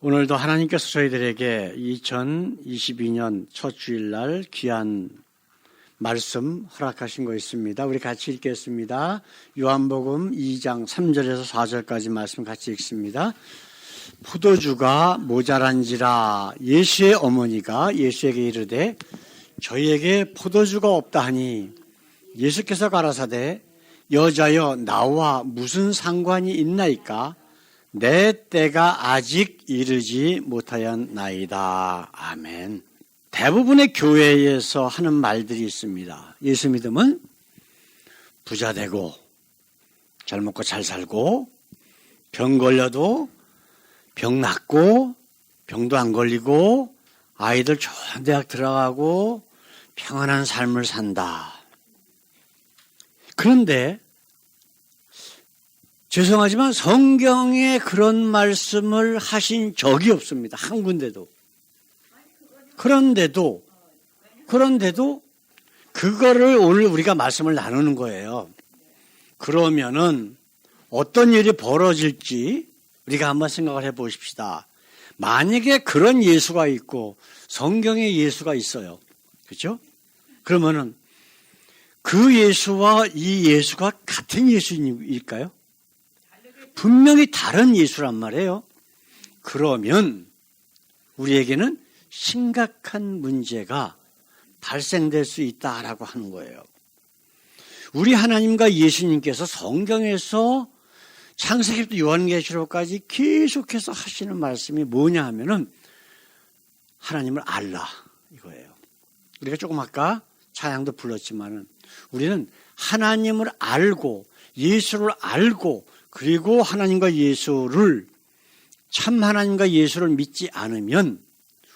오늘도 하나님께서 저희들에게 2022년 첫 주일날 귀한 말씀 허락하신 거 있습니다. 우리 같이 읽겠습니다. 요한복음 2장 3절에서 4절까지 말씀 같이 읽습니다. 포도주가 모자란지라 예수의 어머니가 예수에게 이르되 저희에게 포도주가 없다 하니 예수께서 가라사대 여자여 나와 무슨 상관이 있나이까 내 때가 아직 이르지 못하였나이다. 아멘. 대부분의 교회에서 하는 말들이 있습니다. 예수 믿으면 부자 되고 잘 먹고 잘 살고 병 걸려도 병 낫고 병도 안 걸리고 아이들 좋은 대학 들어가고 평안한 삶을 산다. 그런데 죄송하지만 성경에 그런 말씀을 하신 적이 없습니다. 한 군데도. 그런데도 그거를 오늘 우리가 말씀을 나누는 거예요. 그러면은 어떤 일이 벌어질지 우리가 한번 생각을 해 보십시다. 만약에 그런 예수가 있고 성경에 예수가 있어요. 그렇죠? 그러면은 그 예수와 이 예수가 같은 예수님일까요? 분명히 다른 예수란 말이에요. 그러면 우리에게는 심각한 문제가 발생될 수 있다라고 하는 거예요. 우리 하나님과 예수님께서 성경에서 창세기부터 요한계시록까지 계속해서 하시는 말씀이 뭐냐 하면은 하나님을 알라 이거예요. 우리가 조금 아까 찬양도 불렀지만은 우리는 하나님을 알고 예수를 알고 그리고 하나님과 예수를 참 하나님과 예수를 믿지 않으면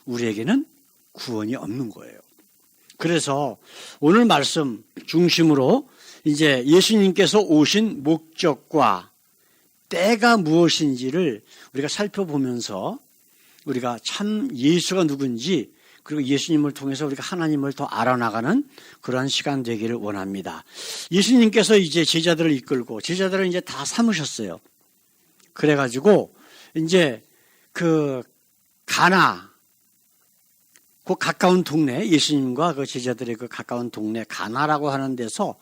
우리에게는 구원이 없는 거예요. 그래서 오늘 말씀 중심으로 이제 예수님께서 오신 목적과 때가 무엇인지를 우리가 살펴보면서 우리가 참 예수가 누군지 그리고 예수님을 통해서 우리가 하나님을 더 알아나가는 그러한 시간 되기를 원합니다. 예수님께서 이제 제자들을 이끌고 제자들을 이제 다 삼으셨어요. 그래가지고 이제 그 가나 그 가까운 동네 예수님과 그 제자들의 그 가까운 동네 가나라고 하는 데서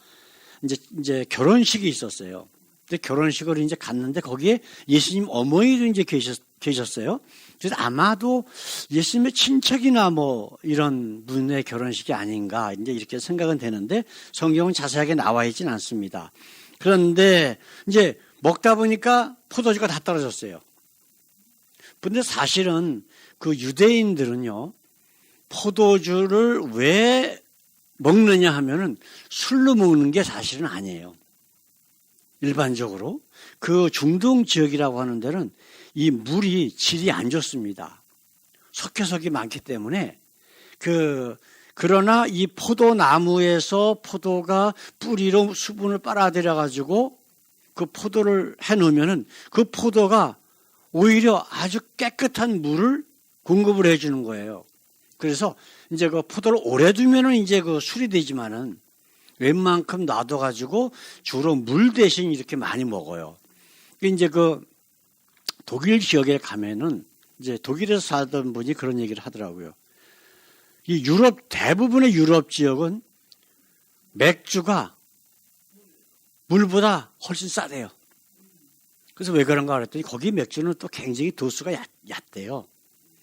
이제 결혼식이 있었어요. 근데 결혼식을 이제 갔는데 거기에 예수님 어머니도 이제 계셨어요. 그래서 아마도 예수님의 친척이나 뭐 이런 분의 결혼식이 아닌가 이제 이렇게 생각은 되는데 성경은 자세하게 나와 있지는 않습니다. 그런데 이제 먹다 보니까 포도주가 다 떨어졌어요. 근데 사실은 그 유대인들은요, 포도주를 왜 먹느냐 하면은 술로 먹는 게 사실은 아니에요. 일반적으로 그 중동 지역이라고 하는 데는 이 물이 질이 안 좋습니다. 석회석이 많기 때문에 그러나 이 포도나무에서 포도가 뿌리로 수분을 빨아들여 가지고 그 포도를 해 놓으면은 그 포도가 오히려 아주 깨끗한 물을 공급을 해 주는 거예요. 그래서 이제 그 포도를 오래 두면은 이제 그 술이 되지만은 웬만큼 놔둬 가지고 주로 물 대신 이렇게 많이 먹어요. 이제 그 독일 지역에 가면은 이제 독일에서 살던 분이 그런 얘기를 하더라고요. 이 대부분의 유럽 지역은 맥주가 물보다 훨씬 싸대요. 그래서 왜 그런가 그랬더니 거기 맥주는 또 굉장히 도수가 얕대요.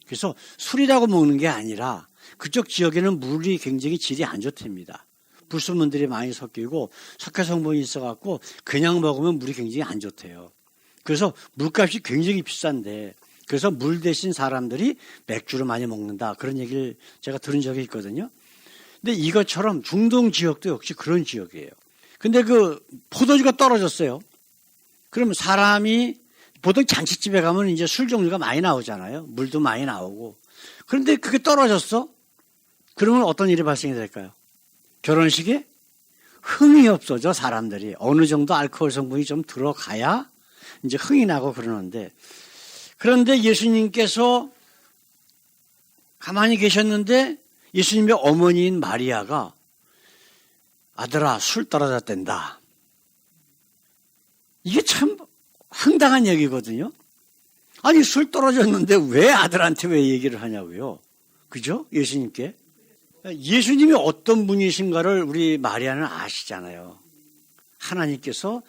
그래서 술이라고 먹는 게 아니라 그쪽 지역에는 물이 굉장히 질이 안 좋답니다. 불순물들이 많이 섞이고 석회 성분이 있어갖고 그냥 먹으면 물이 굉장히 안 좋대요. 그래서 물값이 굉장히 비싼데 그래서 물 대신 사람들이 맥주를 많이 먹는다 그런 얘기를 제가 들은 적이 있거든요. 근데 이것처럼 중동 지역도 역시 그런 지역이에요. 근데 그 포도주가 떨어졌어요. 그러면 사람이 보통 잔치집에 가면 이제 술 종류가 많이 나오잖아요. 물도 많이 나오고. 그런데 그게 떨어졌어? 그러면 어떤 일이 발생이 될까요? 결혼식에 흥이 없어져 사람들이. 어느 정도 알코올 성분이 좀 들어가야 이제 흥이 나고 그러는데 그런데 예수님께서 가만히 계셨는데 예수님의 어머니인 마리아가 아들아 술 떨어졌댄다. 이게 참 황당한 얘기거든요. 아니, 술 떨어졌는데 왜 아들한테 왜 얘기를 하냐고요. 그죠? 예수님께. 예수님이 어떤 분이신가를 우리 마리아는 아시잖아요. 하나님께서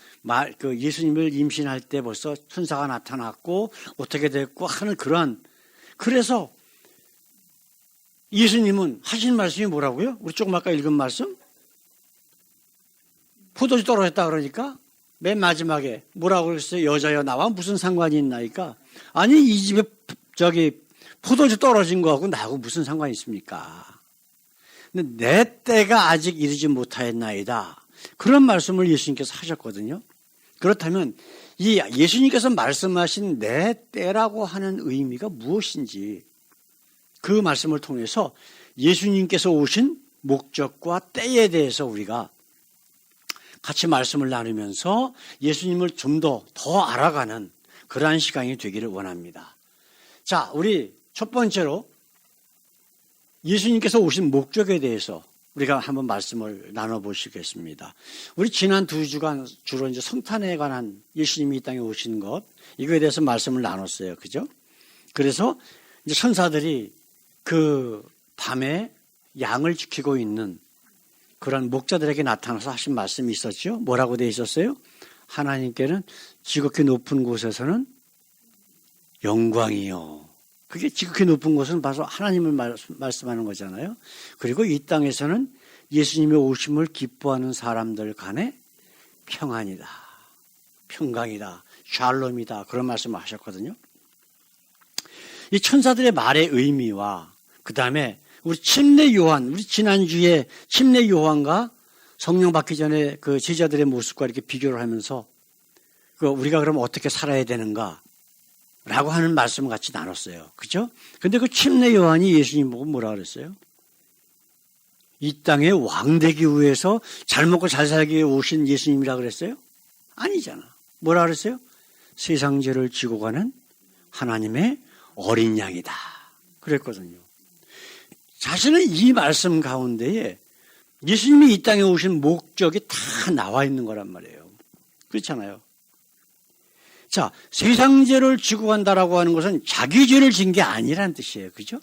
예수님을 임신할 때 벌써 천사가 나타났고 어떻게 됐고 하는 그러한, 그래서 예수님은 하신 말씀이 뭐라고요? 우리 조금 아까 읽은 말씀? 포도주 떨어졌다 그러니까 맨 마지막에 뭐라고 그랬어요? 여자여 나와 무슨 상관이 있나이까? 아니, 이 집에 포도주 떨어진 거하고 나하고 무슨 상관이 있습니까? 근데 내 때가 아직 이르지 못하였나이다. 그런 말씀을 예수님께서 하셨거든요. 그렇다면 이 예수님께서 말씀하신 내 때라고 하는 의미가 무엇인지 그 말씀을 통해서 예수님께서 오신 목적과 때에 대해서 우리가 같이 말씀을 나누면서 예수님을 좀 더 알아가는 그러한 시간이 되기를 원합니다. 자, 우리 첫 번째로 예수님께서 오신 목적에 대해서 우리가 한번 말씀을 나눠보시겠습니다. 우리 지난 2주간 주로 이제 성탄에 관한 예수님이 이 땅에 오신 것, 이거에 대해서 말씀을 나눴어요. 그죠? 그래서 이제 천사들이 그 밤에 양을 지키고 있는 그런 목자들에게 나타나서 하신 말씀이 있었죠. 뭐라고 되어 있었어요? 하나님께는 지극히 높은 곳에서는 영광이요. 그게 지극히 높은 곳은 바로 하나님을 말씀하는 거잖아요. 그리고 이 땅에서는 예수님의 오심을 기뻐하는 사람들 간에 평안이다, 평강이다, 샬롬이다, 그런 말씀을 하셨거든요. 이 천사들의 말의 의미와 그 다음에 우리 침례 요한, 우리 지난주에 침례 요한과 성령 받기 전에 그 제자들의 모습과 이렇게 비교를 하면서 우리가 그럼 어떻게 살아야 되는가 라고 하는 말씀을 같이 나눴어요. 그죠? 근데 그 침례 요한이 예수님 보고 뭐라 그랬어요? 이 땅에 왕 되기 위해서 잘 먹고 잘 살기 위해 오신 예수님이라 그랬어요? 아니잖아. 뭐라 그랬어요? 세상 죄를 지고 가는 하나님의 어린 양이다. 그랬거든요. 사실은 이 말씀 가운데에 예수님이 이 땅에 오신 목적이 다 나와 있는 거란 말이에요. 그렇잖아요. 자, 세상 죄를 지고 간다라고 하는 것은 자기 죄를 진 게 아니라는 뜻이에요. 그죠?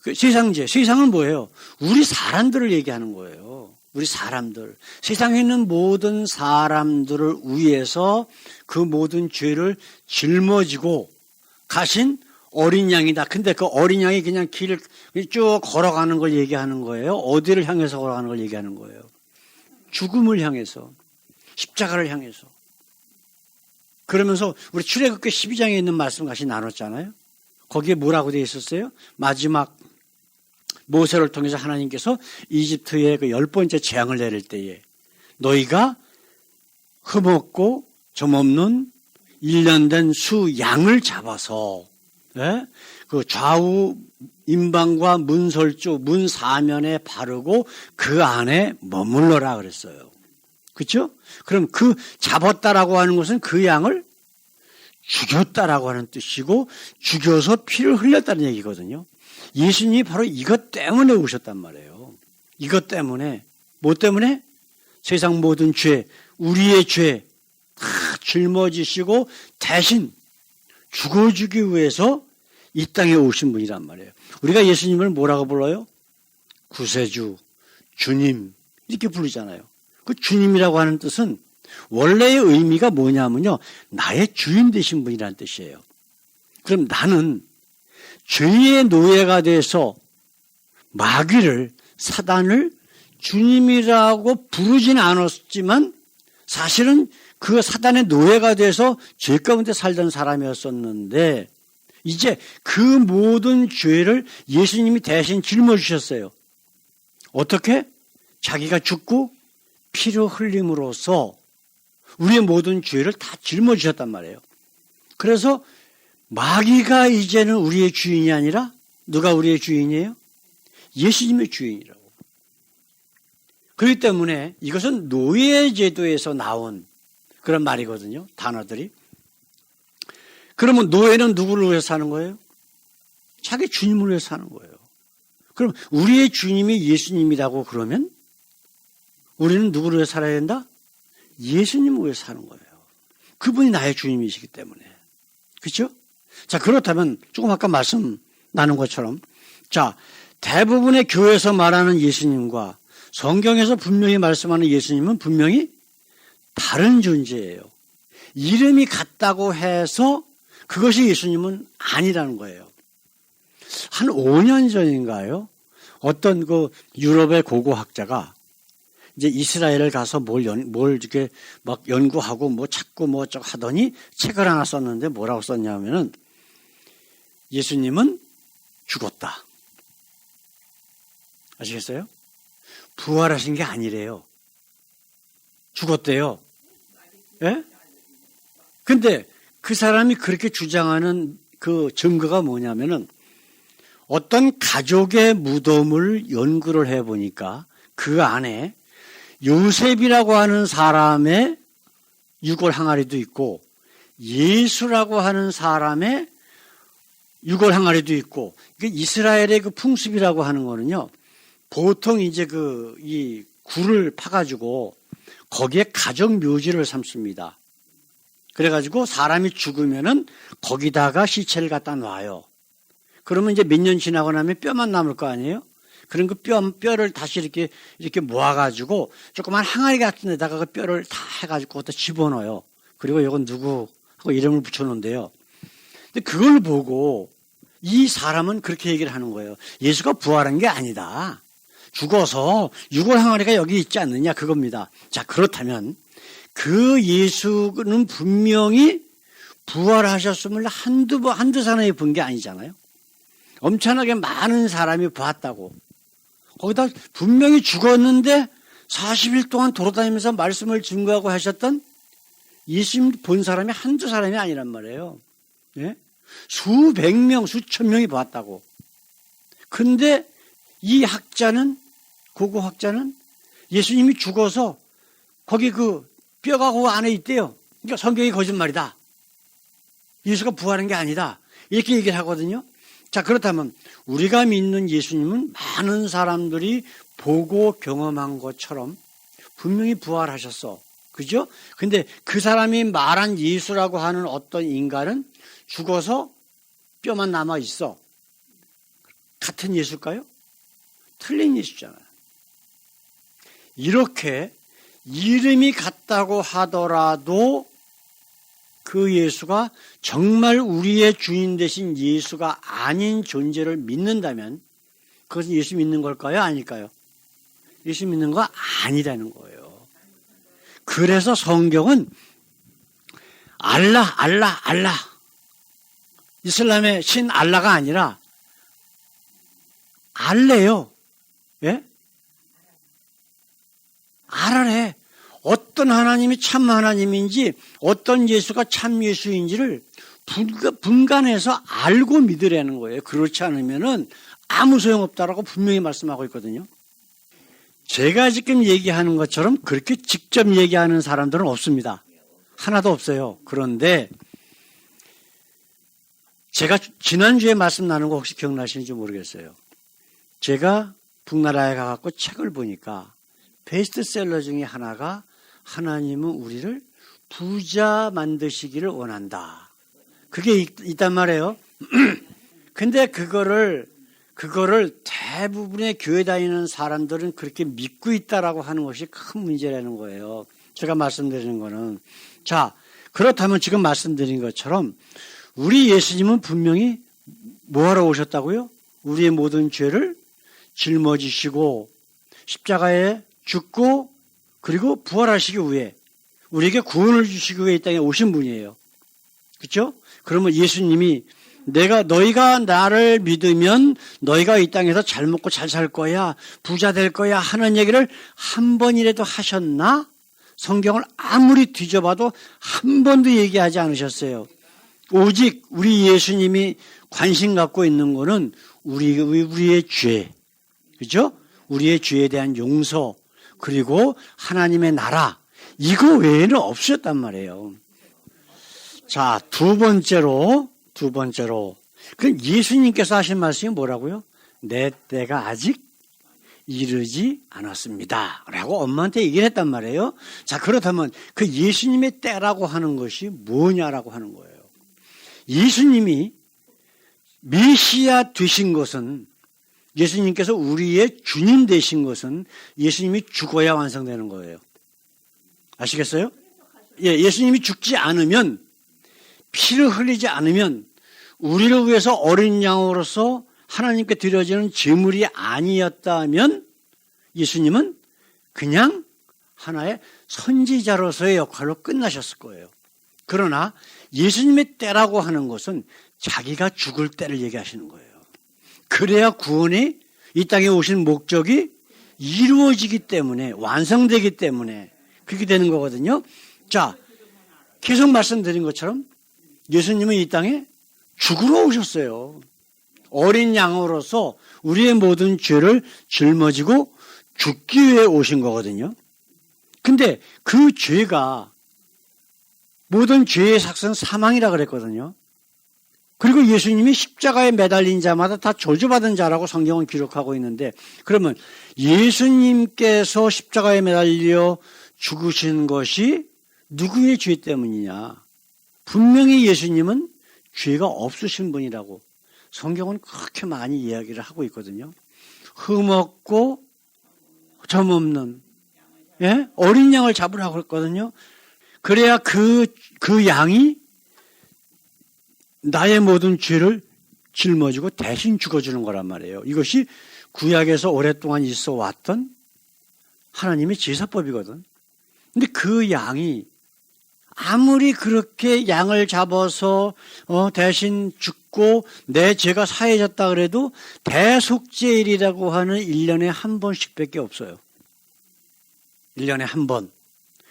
그 세상 죄, 세상은 뭐예요? 우리 사람들을 얘기하는 거예요. 우리 사람들. 세상에 있는 모든 사람들을 위해서 그 모든 죄를 짊어지고 가신 어린 양이다. 근데 그 어린 양이 그냥 길을 쭉 걸어가는 걸 얘기하는 거예요. 어디를 향해서 걸어가는 걸 얘기하는 거예요? 죽음을 향해서, 십자가를 향해서. 그러면서 우리 출애굽기 12장에 있는 말씀 같이 나눴잖아요. 거기에 뭐라고 되어 있었어요? 마지막 모세를 통해서 하나님께서 이집트에 그 10번째 재앙을 내릴 때에 너희가 흠없고 점없는 1년 된 수 양을 잡아서 그 좌우 임방과 문설주, 문 사면에 바르고 그 안에 머물러라 그랬어요. 그렇죠? 그럼 그 잡았다라고 하는 것은 그 양을 죽였다라고 하는 뜻이고 죽여서 피를 흘렸다는 얘기거든요. 예수님이 바로 이것 때문에 오셨단 말이에요. 이것 때문에. 뭐 때문에? 세상 모든 죄, 우리의 죄 다 짊어지시고 대신 죽어주기 위해서 이 땅에 오신 분이란 말이에요. 우리가 예수님을 뭐라고 불러요? 구세주, 주님 이렇게 부르잖아요. 그 주님이라고 하는 뜻은 원래의 의미가 뭐냐면요, 나의 주인 되신 분이라는 뜻이에요. 그럼 나는 죄의 노예가 돼서 마귀를, 사단을 주님이라고 부르진 않았지만 사실은 그 사단의 노예가 돼서 죄 가운데 살던 사람이었었는데 이제 그 모든 죄를 예수님이 대신 짊어지셨어요. 어떻게? 자기가 죽고 피를 흘림으로써 우리의 모든 죄를 다 짊어지셨단 말이에요. 그래서 마귀가 이제는 우리의 주인이 아니라 누가 우리의 주인이에요? 예수님의 주인이라고. 그렇기 때문에 이것은 노예제도에서 나온 그런 말이거든요. 단어들이. 그러면 노예는 누구를 위해서 사는 거예요? 자기 주님을 위해서 사는 거예요. 그럼 우리의 주님이 예수님이라고 그러면 우리는 누구를 위해서 살아야 된다? 예수님을 위해서 사는 거예요. 그분이 나의 주님이시기 때문에. 그렇죠? 자, 그렇다면 조금 아까 말씀 나눈 것처럼 자, 대부분의 교회에서 말하는 예수님과 성경에서 분명히 말씀하는 예수님은 분명히 다른 존재예요. 이름이 같다고 해서 그것이 예수님은 아니라는 거예요. 한 5년 전인가요? 어떤 그 유럽의 고고학자가 이제 이스라엘을 가서 뭘 이렇게 막 연구하고 뭐 찾고 뭐 어쩌고 하더니 책을 하나 썼는데 뭐라고 썼냐면은 예수님은 죽었다. 아시겠어요? 부활하신 게 아니래요. 죽었대요. 예? 근데 그 사람이 그렇게 주장하는 그 증거가 뭐냐면은 어떤 가족의 무덤을 연구를 해보니까 그 안에 요셉이라고 하는 사람의 유골 항아리도 있고 예수라고 하는 사람의 유골 항아리도 있고 이스라엘의 그 풍습이라고 하는 거는요. 보통 이제 이 굴을 파가지고 거기에 가족 묘지를 삼습니다. 그래가지고 사람이 죽으면은 거기다가 시체를 갖다 놔요. 그러면 이제 몇 년 지나고 나면 뼈만 남을 거 아니에요? 그런 그 뼈를 다시 이렇게 모아가지고 조그만 항아리 같은 데다가 그 뼈를 다 해가지고 그것도 집어넣어요. 그리고 이건 누구 하고 이름을 붙여놓은데요. 근데 그걸 보고 이 사람은 그렇게 얘기를 하는 거예요. 예수가 부활한 게 아니다. 죽어서 유골 항아리가 여기 있지 않느냐 그겁니다. 자, 그렇다면 그 예수는 분명히 부활하셨음을 한두 사람이 본 게 아니잖아요. 엄청나게 많은 사람이 봤다고. 거기다 분명히 죽었는데 40일 동안 돌아다니면서 말씀을 증거하고 하셨던 예수님 본 사람이 한두 사람이 아니란 말이에요. 예? 수백 명, 수천 명이 봤다고. 근데 이 고고학자는 예수님이 죽어서 거기 그 뼈가 그 안에 있대요. 그러니까 성경이 거짓말이다. 예수가 부활한 게 아니다. 이렇게 얘기를 하거든요. 자, 그렇다면 우리가 믿는 예수님은 많은 사람들이 보고 경험한 것처럼 분명히 부활하셨어. 그죠? 근데 그 사람이 말한 예수라고 하는 어떤 인간은 죽어서 뼈만 남아 있어. 같은 예수일까요? 틀린 예수잖아요. 이렇게 이름이 같다고 하더라도 그 예수가 정말 우리의 주인 되신 예수가 아닌 존재를 믿는다면 그것은 예수 믿는 걸까요? 아닐까요? 예수 믿는 거 아니라는 거예요. 그래서 성경은 알라 이슬람의 신 알라가 아니라 알래요. 예? 알아래. 어떤 하나님이 참 하나님인지 어떤 예수가 참 예수인지를 분간해서 알고 믿으라는 거예요. 그렇지 않으면은 아무 소용없다라고 분명히 말씀하고 있거든요. 제가 지금 얘기하는 것처럼 그렇게 직접 얘기하는 사람들은 없습니다. 하나도 없어요. 그런데 제가 지난주에 말씀 나눈 거 혹시 기억나시는지 모르겠어요. 제가 북나라에 가서 책을 보니까 베스트셀러 중에 하나가 하나님은 우리를 부자 만드시기를 원한다. 그게 있단 말이에요. 근데 그거를 대부분의 교회 다니는 사람들은 그렇게 믿고 있다라고 하는 것이 큰 문제라는 거예요. 제가 말씀드리는 거는. 자, 그렇다면 지금 말씀드린 것처럼 우리 예수님은 분명히 뭐하러 오셨다고요? 우리의 모든 죄를 짊어지시고 십자가에 죽고 그리고 부활하시기 위해 우리에게 구원을 주시기 위해 이 땅에 오신 분이에요. 그렇죠? 그러면 예수님이 너희가 나를 믿으면 너희가 이 땅에서 잘 먹고 잘 살 거야, 부자 될 거야 하는 얘기를 한 번이라도 하셨나? 성경을 아무리 뒤져봐도 한 번도 얘기하지 않으셨어요. 오직 우리 예수님이 관심 갖고 있는 거는 우리의 죄, 그죠? 우리의 죄에 대한 용서, 그리고 하나님의 나라, 이거 외에는 없으셨단 말이에요. 자, 두 번째로, 그 예수님께서 하신 말씀이 뭐라고요? 내 때가 아직 이르지 않았습니다. 라고 엄마한테 얘기를 했단 말이에요. 자, 그렇다면 그 예수님의 때라고 하는 것이 뭐냐라고 하는 거예요. 예수님이 메시아 되신 것은, 예수님께서 우리의 주님 되신 것은 예수님이 죽어야 완성되는 거예요. 아시겠어요? 예, 예수님이 죽지 않으면, 피를 흘리지 않으면 우리를 위해서 어린 양으로서 하나님께 드려지는 제물이 아니었다면 예수님은 그냥 하나의 선지자로서의 역할로 끝나셨을 거예요. 그러나 예수님의 때라고 하는 것은 자기가 죽을 때를 얘기하시는 거예요. 그래야 구원이 이 땅에 오신 목적이 이루어지기 때문에, 완성되기 때문에 그렇게 되는 거거든요. 자, 계속 말씀드린 것처럼 예수님은 이 땅에 죽으러 오셨어요. 어린 양으로서 우리의 모든 죄를 짊어지고 죽기 위해 오신 거거든요. 근데 그 죄가, 모든 죄의 삭은 사망이라 그랬거든요. 그리고 예수님이 십자가에 매달린 자마다 다 저주받은 자라고 성경은 기록하고 있는데, 그러면 예수님께서 십자가에 매달려 죽으신 것이 누구의 죄 때문이냐? 분명히 예수님은 죄가 없으신 분이라고 성경은 그렇게 많이 이야기를 하고 있거든요. 흠없고 점없는, 예? 어린 양을 잡으라고 했거든요. 그래야 그 양이 나의 모든 죄를 짊어지고 대신 죽어주는 거란 말이에요. 이것이 구약에서 오랫동안 있어 왔던 하나님의 제사법이거든. 근데 그 양이 아무리 그렇게 양을 잡아서 대신 죽고 내 죄가 사해졌다 그래도 대속죄일이라고 하는 1년에 한 번씩밖에 없어요. 1년에 한 번.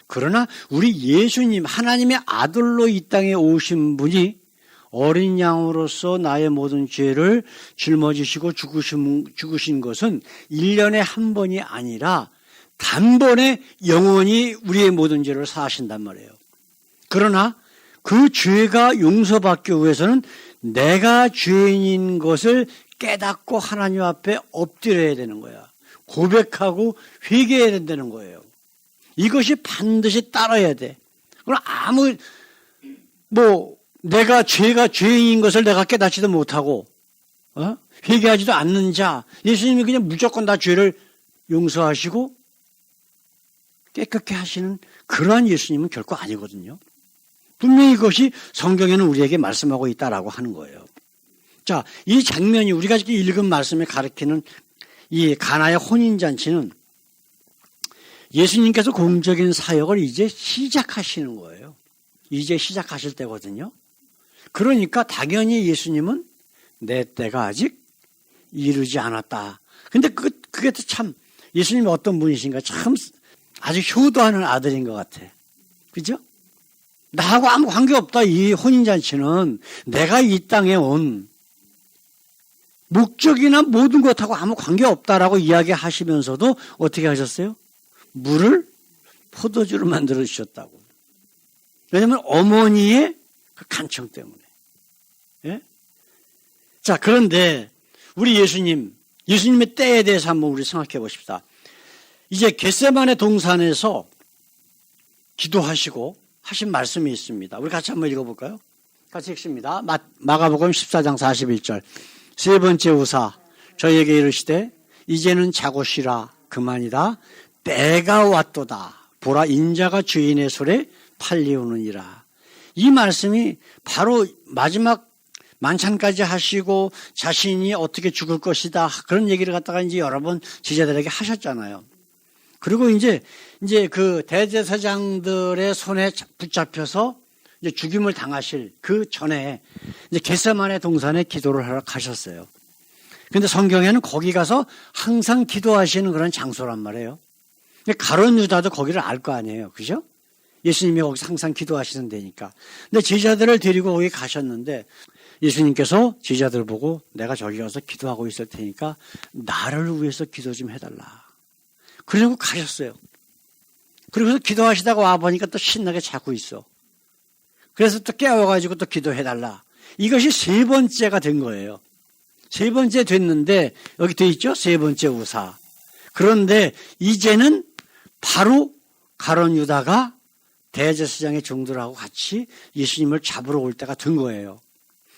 그러나 우리 예수님, 하나님의 아들로 이 땅에 오신 분이 어린 양으로서 나의 모든 죄를 짊어지시고 죽으신 것은 1년에 한 번이 아니라 단번에 영원히 우리의 모든 죄를 사하신단 말이에요. 그러나 그 죄가 용서받기 위해서는 내가 죄인인 것을 깨닫고 하나님 앞에 엎드려야 되는 거야. 고백하고 회개해야 된다는 거예요. 이것이 반드시 따라야 돼. 그럼 내가 죄인인 것을 내가 깨닫지도 못하고, 회개하지도 않는 자, 예수님이 그냥 무조건 다 죄를 용서하시고 깨끗게 하시는 그러한 예수님은 결코 아니거든요. 분명히 이것이 성경에는 우리에게 말씀하고 있다라고 하는 거예요. 자, 이 장면이 우리가 지금 읽은 말씀에 가리키는 이 가나의 혼인잔치는 예수님께서 공적인 사역을 이제 시작하시는 거예요. 이제 시작하실 때거든요. 그러니까 당연히 예수님은 내 때가 아직 이르지 않았다. 근데 그게 참 예수님이 어떤 분이신가, 참 아주 효도하는 아들인 것 같아. 그죠? 나하고 아무 관계없다. 이 혼인잔치는 내가 이 땅에 온 목적이나 모든 것하고 아무 관계없다라고 이야기하시면서도 어떻게 하셨어요? 물을 포도주로 만들어 주셨다고. 왜냐하면 어머니의 그 간청 때문에. 예? 자, 그런데 우리 예수님의 때에 대해서 한번 우리 생각해 보십시다. 이제 겟세마네 동산에서 기도하시고 하신 말씀이 있습니다. 우리 같이 한번 읽어볼까요? 같이 읽습니다. 마가복음 14장 41절. 세 번째 우사 저에게 이르시되 이제는 자고 쉬라. 그만이다. 때가 왔도다. 보라 인자가 주인의 손에 팔리우느니라. 이 말씀이 바로 마지막 만찬까지 하시고 자신이 어떻게 죽을 것이다. 그런 얘기를 갖다가 이제 여러 번 제자들에게 하셨잖아요. 그리고 이제 그 대제사장들의 손에 붙잡혀서 이제 죽임을 당하실 그 전에 이제 겟세마네 동산에 기도를 하러 가셨어요. 근데 성경에는 거기 가서 항상 기도하시는 그런 장소란 말이에요. 가룟 유다도 거기를 알 거 아니에요. 그죠? 예수님이 거기서 항상 기도하시는 데니까. 근데 제자들을 데리고 거기 가셨는데 예수님께서 제자들 보고 내가 저기 가서 기도하고 있을 테니까 나를 위해서 기도 좀 해달라. 그러고 가셨어요. 그리고서 기도하시다가 와보니까 또 신나게 자고 있어. 그래서 또 깨워가지고 또 기도해달라. 이것이 세 번째가 된 거예요. 세 번째 됐는데 여기 돼 있죠? 세 번째 우사. 그런데 이제는 바로 가룟 유다가 대제사장의 종들하고 같이 예수님을 잡으러 올 때가 된 거예요.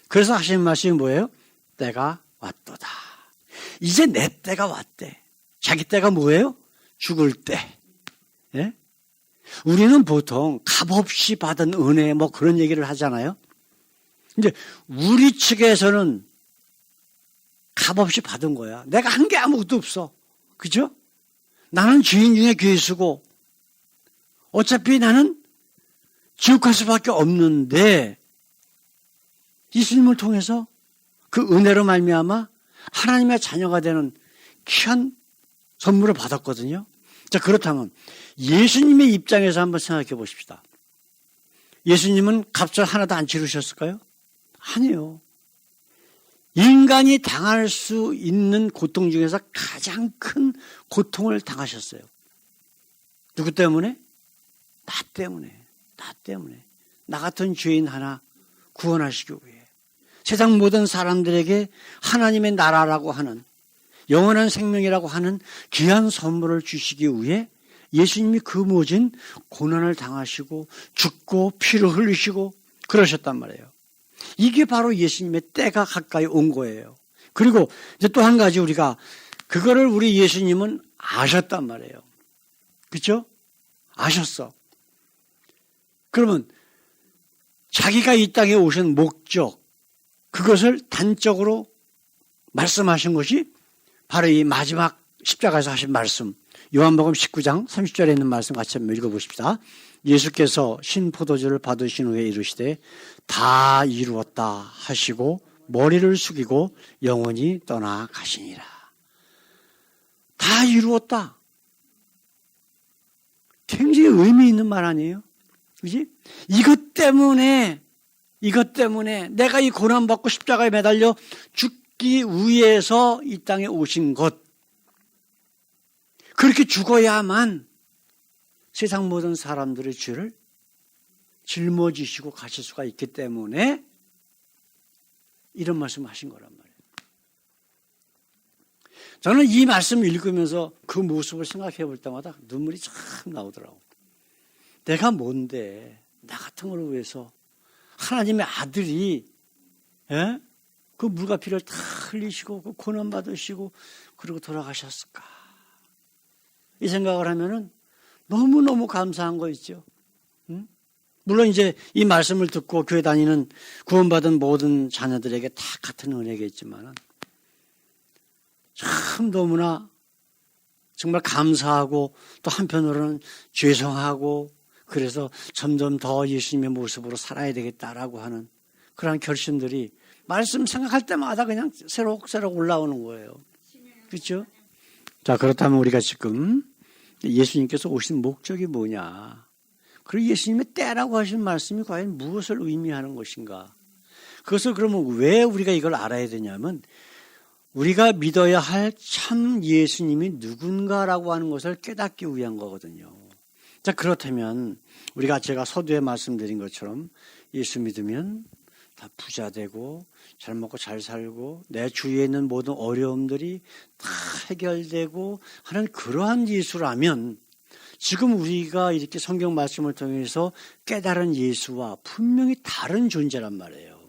그래서 하시는 말씀이 뭐예요? 때가 왔도다. 이제 내 때가 왔대. 자기 때가 뭐예요? 죽을 때. 예? 우리는 보통 값없이 받은 은혜 뭐 그런 얘기를 하잖아요. 근데 우리 측에서는 값없이 받은 거야. 내가 한 게 아무것도 없어. 그죠? 나는 죄인 중에 괴수고 어차피 나는 지옥 갈 수밖에 없는데 예수님을 통해서 그 은혜로 말미암아 하나님의 자녀가 되는 귀한 선물을 받았거든요. 자, 그렇다면 예수님의 입장에서 한번 생각해 보십시다. 예수님은 값을 하나도 안 치르셨을까요? 아니요. 인간이 당할 수 있는 고통 중에서 가장 큰 고통을 당하셨어요. 누구 때문에? 나 때문에. 나 때문에. 나 같은 죄인 하나 구원하시기 위해. 세상 모든 사람들에게 하나님의 나라라고 하는 영원한 생명이라고 하는 귀한 선물을 주시기 위해 예수님이 그 모진 고난을 당하시고 죽고 피를 흘리시고 그러셨단 말이에요. 이게 바로 예수님의 때가 가까이 온 거예요. 그리고 이제 또 한 가지 우리가 그거를 우리 예수님은 아셨단 말이에요. 그렇죠? 아셨어. 그러면 자기가 이 땅에 오신 목적 그것을 단적으로 말씀하신 것이 바로 이 마지막 십자가에서 하신 말씀 요한복음 19장 30절에 있는 말씀 같이 한번 읽어보십시다. 예수께서 신포도주를 받으신 후에 이르시되 다 이루었다 하시고 머리를 숙이고 영원히 떠나가시니라. 다 이루었다. 굉장히 의미 있는 말 아니에요? 그지? 이것 때문에 내가 이 고난받고 십자가에 매달려 죽기 위해서 이 땅에 오신 것. 그렇게 죽어야만 세상 모든 사람들의 죄를 짊어지시고 가실 수가 있기 때문에 이런 말씀을 하신 거란 말이에요. 저는 이 말씀을 읽으면서 그 모습을 생각해 볼 때마다 눈물이 참 나오더라고요. 내가 뭔데 나 같은 걸 위해서 하나님의 아들이 그 물과 피를 다 흘리시고 그 고난 받으시고 그리고 돌아가셨을까? 이 생각을 하면은 너무너무 감사한 거 있죠. 물론 이제 이 말씀을 듣고 교회 다니는 구원받은 모든 자녀들에게 다 같은 은혜겠지만 참 너무나 정말 감사하고 또 한편으로는 죄송하고 그래서 점점 더 예수님의 모습으로 살아야 되겠다라고 하는 그런 결심들이 말씀 생각할 때마다 그냥 새록새록 올라오는 거예요. 그렇죠? 자, 그렇다면 우리가 지금 예수님께서 오신 목적이 뭐냐? 그리고 예수님의 때라고 하신 말씀이 과연 무엇을 의미하는 것인가? 그것을 그러면 왜 우리가 이걸 알아야 되냐면 우리가 믿어야 할 참 예수님이 누군가라고 하는 것을 깨닫기 위한 거거든요. 자, 그렇다면 우리가 제가 서두에 말씀드린 것처럼 예수 믿으면 다 부자 되고 잘 먹고 잘 살고 내 주위에 있는 모든 어려움들이 다 해결되고 하는 그러한 예수라면 지금 우리가 이렇게 성경 말씀을 통해서 깨달은 예수와 분명히 다른 존재란 말이에요.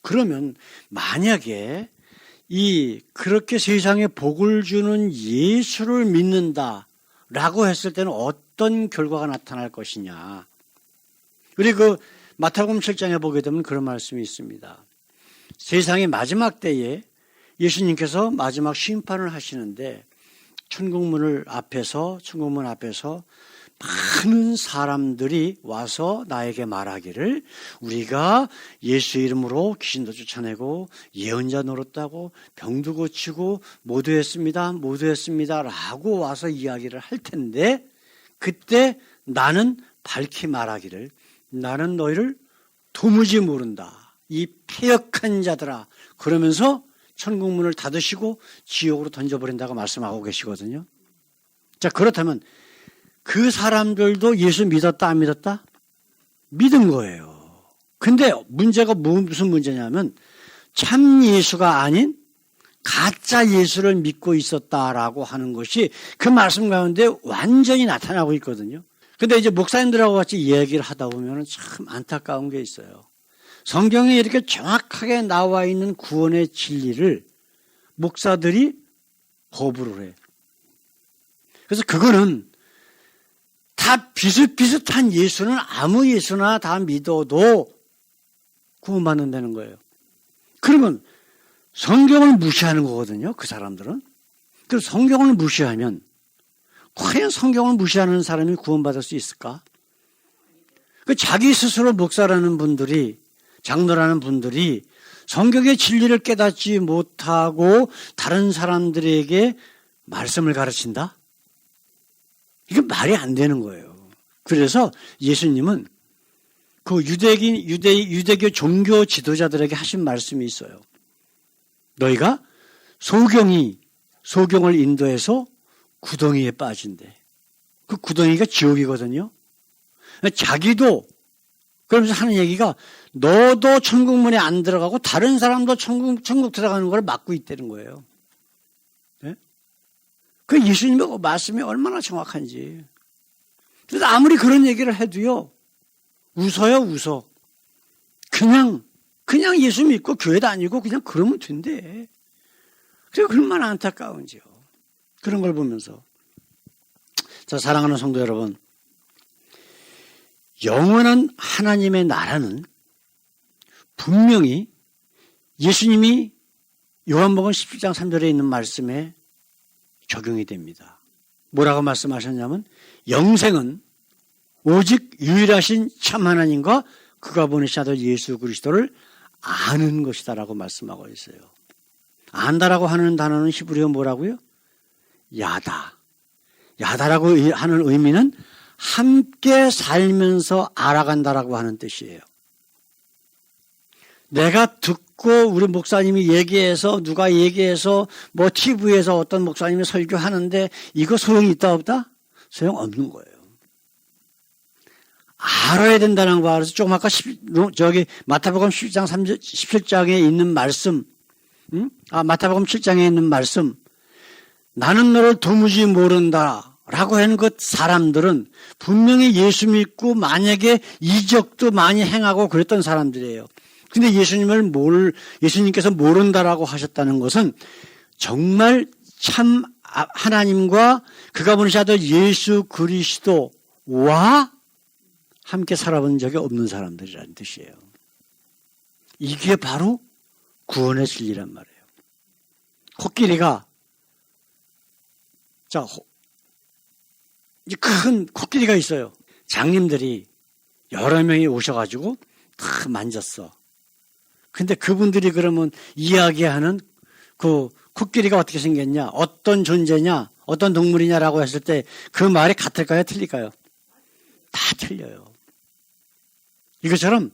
그러면 만약에 그렇게 세상에 복을 주는 예수를 믿는다라고 했을 때는 어떤 결과가 나타날 것이냐. 우리 마태복음 7장에 보게 되면 그런 말씀이 있습니다. 세상의 마지막 때에 예수님께서 마지막 심판을 하시는데 천국문 앞에서 많은 사람들이 와서 나에게 말하기를 우리가 예수 이름으로 귀신도 쫓아내고 예언자 노릇하고 병도 고치고 모두 했습니다 라고 와서 이야기를 할 텐데 그때 나는 밝히 말하기를 나는 너희를 도무지 모른다. 이 패역한 자들아. 그러면서 천국문을 닫으시고 지옥으로 던져버린다고 말씀하고 계시거든요. 자, 그렇다면 그 사람들도 예수 믿었다 안 믿었다? 믿은 거예요. 근데 문제가 무슨 문제냐면 참 예수가 아닌 가짜 예수를 믿고 있었다라고 하는 것이 그 말씀 가운데 완전히 나타나고 있거든요. 근데 이제 목사님들하고 같이 이야기를 하다 보면 참 안타까운 게 있어요. 성경에 이렇게 정확하게 나와 있는 구원의 진리를 목사들이 거부를 해. 그래서 그거는 다 비슷비슷한 예수는 아무 예수나 다 믿어도 구원받는다는 거예요. 그러면 성경을 무시하는 거거든요. 그 사람들은. 그래서 성경을 무시하면 과연 성경을 무시하는 사람이 구원받을 수 있을까? 그 자기 스스로 목사라는 분들이, 장로라는 분들이 성경의 진리를 깨닫지 못하고 다른 사람들에게 말씀을 가르친다? 이건 말이 안 되는 거예요. 그래서 예수님은 그 유대교 종교 지도자들에게 하신 말씀이 있어요. 너희가 소경을 인도해서 구덩이에 빠진대. 그 구덩이가 지옥이거든요. 자기도 그러면서 하는 얘기가 너도 천국문에 안 들어가고 다른 사람도 천국 들어가는 걸 막고 있다는 거예요. 네? 그 예수님의 말씀이 얼마나 정확한지. 그래서 아무리 그런 얘기를 해도요. 웃어. 그냥 예수 믿고 교회 다니고 그냥 그러면 된대. 그게 얼마나 안타까운지요. 그런 걸 보면서. 자, 사랑하는 성도 여러분. 영원한 하나님의 나라는 분명히 예수님이 요한복음 17장 3절에 있는 말씀에 적용이 됩니다. 뭐라고 말씀하셨냐면 영생은 오직 유일하신 참 하나님과 그가 보내신 아들 예수 그리스도를 아는 것이다라고 말씀하고 있어요. 안다라고 하는 단어는 히브리어 뭐라고요? 야다라고 하는 의미는 함께 살면서 알아간다라고 하는 뜻이에요. 내가 듣고 우리 목사님이 얘기해서 누가 얘기해서 뭐 TV에서 어떤 목사님이 설교하는데 이거 소용이 있다 없다? 소용없는 거예요. 알아야 된다는 거. 그래서 조금 아까 마태복음 17장 17장에 있는 말씀, 마태복음 7장에 있는 말씀, 나는 너를 도무지 모른다라고 하는 그 사람들은 분명히 예수 믿고 만약에 이적도 많이 행하고 그랬던 사람들이에요. 근데 예수님께서 모른다라고 하셨다는 것은 정말 참 하나님과 그가 보내신 아들 예수 그리스도와 함께 살아본 적이 없는 사람들이라는 뜻이에요. 이게 바로 구원의 진리란 말이에요. 코끼리가 이제 큰 코끼리가 있어요. 장님들이 여러 명이 오셔가지고 다 만졌어. 근데 그분들이 그러면 이야기하는 그 코끼리가 어떻게 생겼냐, 어떤 존재냐, 어떤 동물이냐라고 했을 때 그 말이 같을까요, 틀릴까요? 다 틀려요. 이것처럼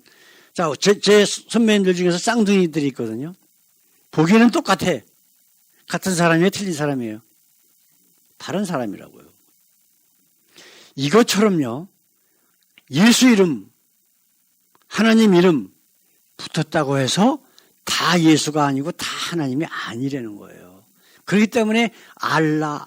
제 선배님들 중에서 쌍둥이들이 있거든요. 보기에는 똑같아. 같은 사람이에요, 틀린 사람이에요? 다른 사람이라고요. 이것처럼요. 예수 이름, 하나님 이름 붙었다고 해서 다 예수가 아니고 다 하나님이 아니라는 거예요. 그렇기 때문에 알라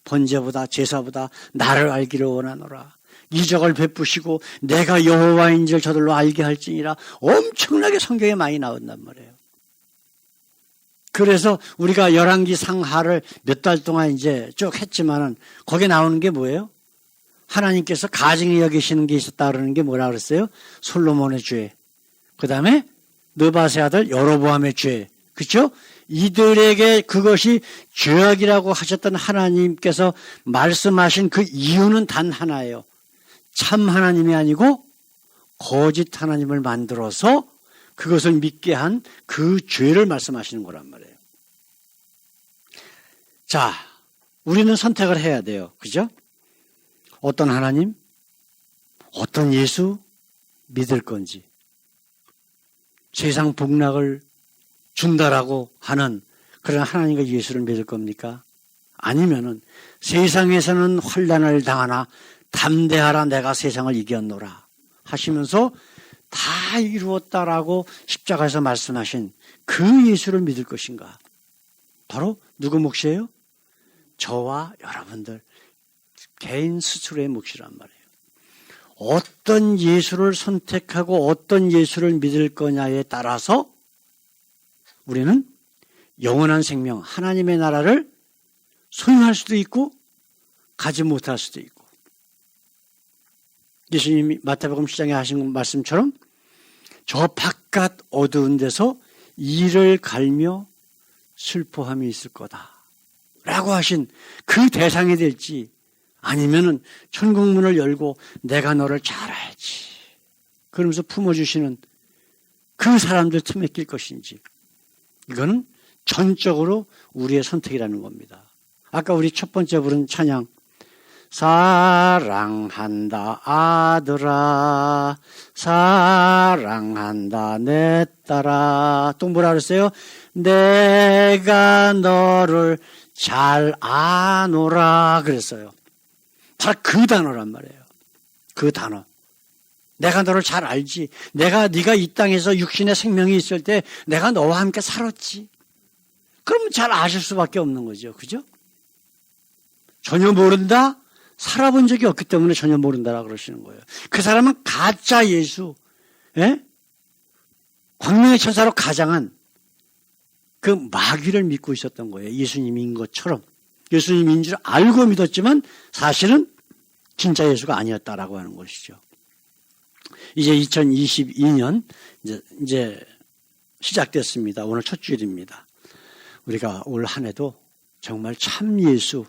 번제보다 제사보다 나를 알기를 원하노라. 이적을 베푸시고 내가 여호와인지를 저들로 알게 할지니라. 엄청나게 성경에 많이 나온단 말이에요. 그래서 우리가 열왕기 상하를 몇 달 동안 이제 쭉 했지만은 거기에 나오는 게 뭐예요? 하나님께서 가증히 여기시는 게 있었다 그러는 게 뭐라 그랬어요? 솔로몬의 죄. 그 다음에 느밧의 아들 여로보암의 죄. 그렇죠? 이들에게 그것이 죄악이라고 하셨던 하나님께서 말씀하신 그 이유는 단 하나예요. 참 하나님이 아니고 거짓 하나님을 만들어서 그것을 믿게 한 그 죄를 말씀하시는 거란 말이에요. 자, 우리는 선택을 해야 돼요. 그죠? 어떤 하나님, 어떤 예수 믿을 건지. 세상 복락을 준다라고 하는 그런 하나님과 예수를 믿을 겁니까? 아니면은 세상에서는 환난을 당하나 담대하라 내가 세상을 이겼노라 하시면서 다 이루었다라고 십자가에서 말씀하신 그 예수를 믿을 것인가? 바로 누구 몫이에요? 저와 여러분들 개인 스스로의 몫이란 말이에요. 어떤 예수를 선택하고 어떤 예수를 믿을 거냐에 따라서 우리는 영원한 생명, 하나님의 나라를 소유할 수도 있고 가지 못할 수도 있고, 예수님이 마태복음 10장에 하신 말씀처럼 저 바깥 어두운 데서 이를 갈며 슬퍼함이 있을 거다 라고 하신 그 대상이 될지, 아니면은 천국문을 열고 내가 너를 잘 알지 그러면서 품어주시는 그 사람들 틈에 낄 것인지, 이거는 전적으로 우리의 선택이라는 겁니다. 아까 우리 첫 번째 부른 찬양, 사랑한다 아들아 사랑한다 내 딸아, 또 뭐라 그랬어요? 내가 너를 잘 아노라 그랬어요. 바로 그 단어란 말이에요. 그 단어. 내가 너를 잘 알지. 네가 이 땅에서 육신의 생명이 있을 때 내가 너와 함께 살았지. 그러면 잘 아실 수밖에 없는 거죠. 그죠? 전혀 모른다? 살아본 적이 없기 때문에 전혀 모른다라고 그러시는 거예요. 그 사람은 가짜 예수, 광명의 천사로 가장한 그 마귀를 믿고 있었던 거예요. 예수님인 것처럼. 예수님인 줄 알고 믿었지만 사실은 진짜 예수가 아니었다라고 하는 것이죠. 이제 2022년 이제 시작됐습니다. 오늘 첫 주일입니다. 우리가 올 한 해도 정말 참 예수,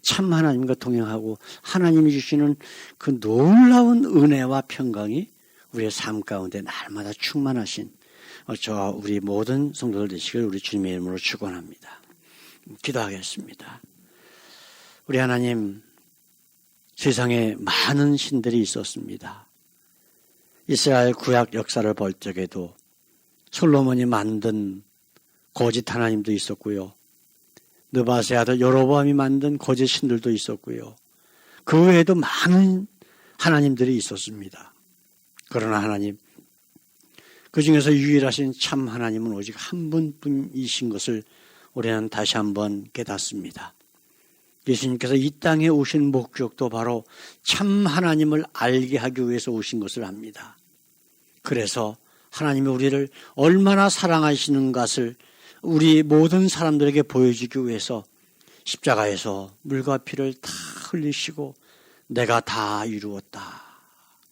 참 하나님과 동행하고 하나님이 주시는 그 놀라운 은혜와 평강이 우리의 삶 가운데 날마다 충만하신 우리 모든 성도들 되시길 우리 주님의 이름으로 축원합니다. 기도하겠습니다. 우리 하나님, 세상에 많은 신들이 있었습니다. 이스라엘 구약 역사를 볼 적에도 솔로몬이 만든 거짓 하나님도 있었고요. 느바세 아들 여로보암이 만든 거짓 신들도 있었고요. 그 외에도 많은 하나님들이 있었습니다. 그러나 하나님, 그 중에서 유일하신 참 하나님은 오직 한 분뿐이신 것을 우리는 다시 한번 깨닫습니다. 예수님께서 이 땅에 오신 목적도 바로 참 하나님을 알게 하기 위해서 오신 것을 압니다. 그래서 하나님이 우리를 얼마나 사랑하시는 것을 우리 모든 사람들에게 보여주기 위해서 십자가에서 물과 피를 다 흘리시고 내가 다 이루었다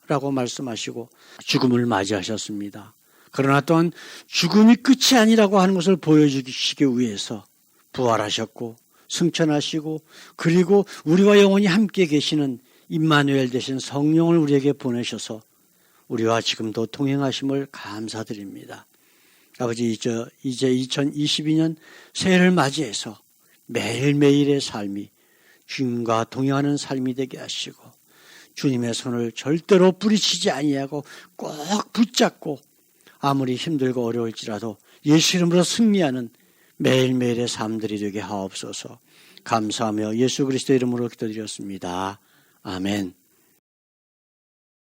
라고 말씀하시고 죽음을 맞이하셨습니다. 그러나 또한 죽음이 끝이 아니라고 하는 것을 보여주시기 위해서 부활하셨고 승천하시고, 그리고 우리와 영원히 함께 계시는 임마누엘 되신 성령을 우리에게 보내셔서 우리와 지금도 동행하심을 감사드립니다. 아버지, 이제 2022년 새해를 맞이해서 매일매일의 삶이 주님과 동행하는 삶이 되게 하시고, 주님의 손을 절대로 뿌리치지 아니하고 꼭 붙잡고 아무리 힘들고 어려울지라도 예수 이름으로 승리하는 매일매일의 삶들이 되게 하옵소서. 감사하며 예수 그리스도 이름으로 기도드렸습니다. 아멘.